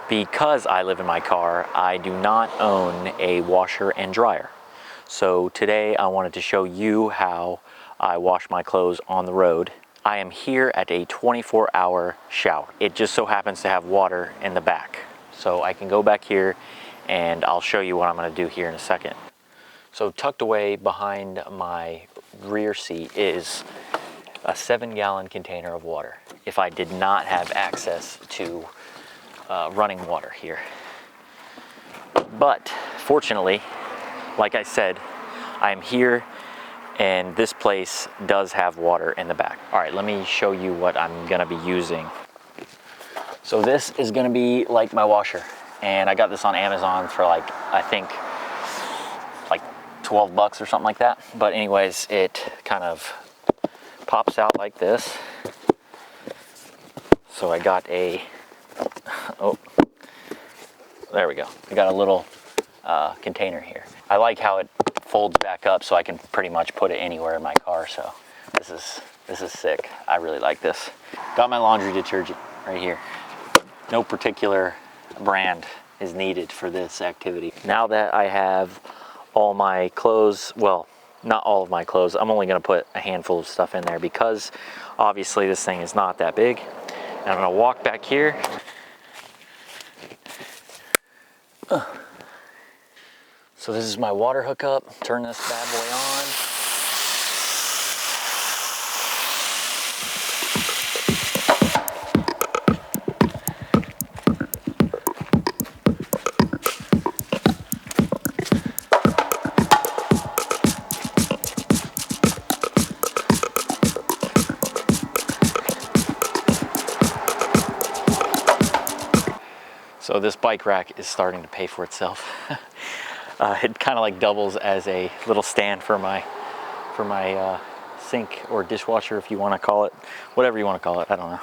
Because I live in my car, I do not own a washer and dryer. So today I wanted to show you how I wash my clothes on the road. I am here at a 24-hour shower. It just so happens to have water in the back. So I can go back here and I'll show you what I'm gonna do here in a second. So tucked away behind my rear seat is a 7-gallon container of water. If I did not have access to running water here. But fortunately, like I said, I'm here and this place does have water in the back. All right, let me show you what I'm gonna be using. So this is gonna be like my washer, and I got this on Amazon for like, I think like 12 bucks or something like that. But anyways, it kind of pops out like this. So I got a, oh, there we go. I got a little container here. I like how it folds back up so I can pretty much put it anywhere in my car. So this is sick. I really like this. Got my laundry detergent right here. No particular brand is needed for this activity. Now that I have all my clothes, well, not all of my clothes, I'm only gonna put a handful of stuff in there because obviously this thing is not that big. And I'm gonna walk back here. So this is my water hookup. Turn this bad boy on. So this bike rack is starting to pay for itself. It kind of like doubles as a little stand for my sink or dishwasher, if you want to call it, whatever you want to call it, I don't know.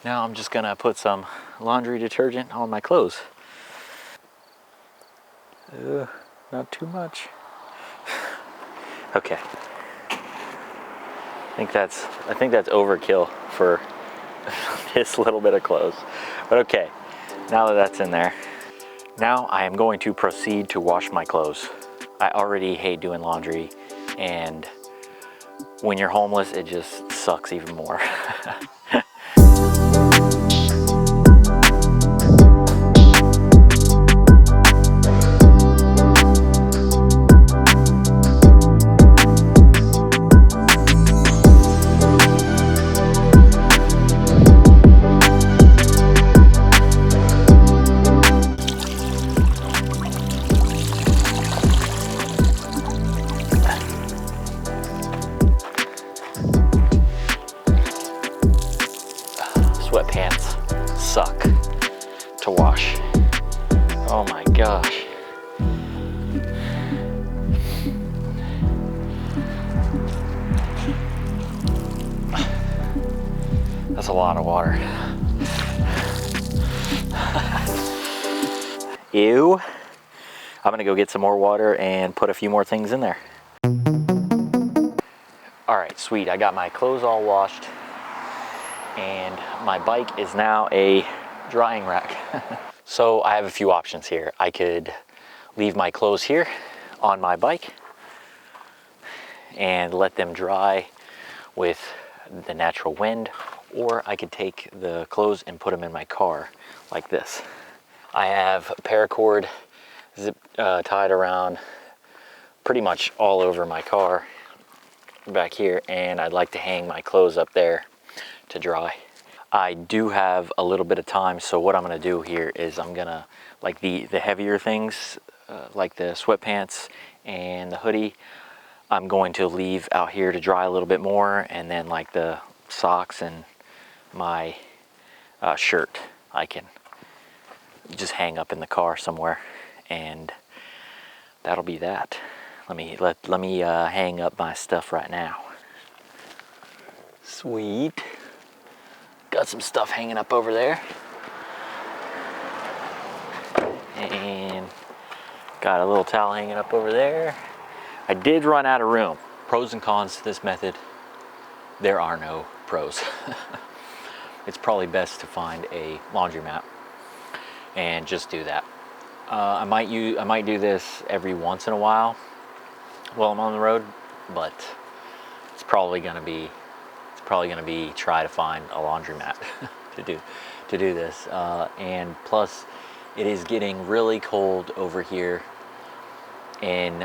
Now I'm just gonna put some laundry detergent on my clothes. Not too much. Okay. I think that's overkill for this little bit of clothes, but okay. Now that that's in there, now I am going to proceed to wash my clothes. I already hate doing laundry, and when you're homeless, it just sucks even more. Sweatpants suck to wash. Oh my gosh. That's a lot of water. Ew. I'm gonna go get some more water and put a few more things in there. All right, sweet. I got my clothes all washed, and my bike is now a drying rack. So I have a few options here. I could leave my clothes here on my bike and let them dry with the natural wind, or I could take the clothes and put them in my car like this. I have paracord tied around pretty much all over my car back here, and I'd like to hang my clothes up there to dry. I do have a little bit of time, so what I'm gonna do here is I'm gonna, like the heavier things, like the sweatpants and the hoodie, I'm going to leave out here to dry a little bit more, and then like the socks and my shirt, I can just hang up in the car somewhere, and that'll be that. Let me hang up my stuff right now. Sweet. Got some stuff hanging up over there. And got a little towel hanging up over there. I did run out of room. Pros and cons to this method. There are no pros. It's probably best to find a laundromat. and just do that. I might do this every once in a while while I'm on the road, but it's probably gonna be try to find a laundromat to do this. And plus, it is getting really cold over here in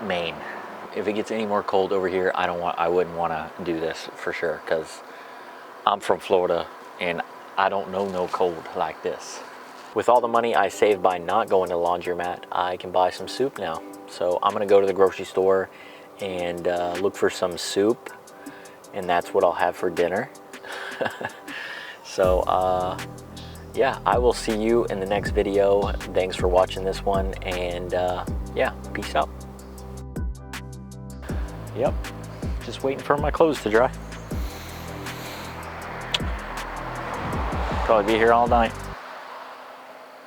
Maine. If it gets any more cold over here, I wouldn't want to do this for sure, because I'm from Florida and I don't know no cold like this. With all the money I saved by not going to the laundromat, I can buy some soup now. So I'm gonna go to the grocery store and look for some soup, and that's what I'll have for dinner. So yeah, I will see you in the next video. Thanks for watching this one, and yeah, peace out. Yep, just waiting for my clothes to dry. Probably be here all night.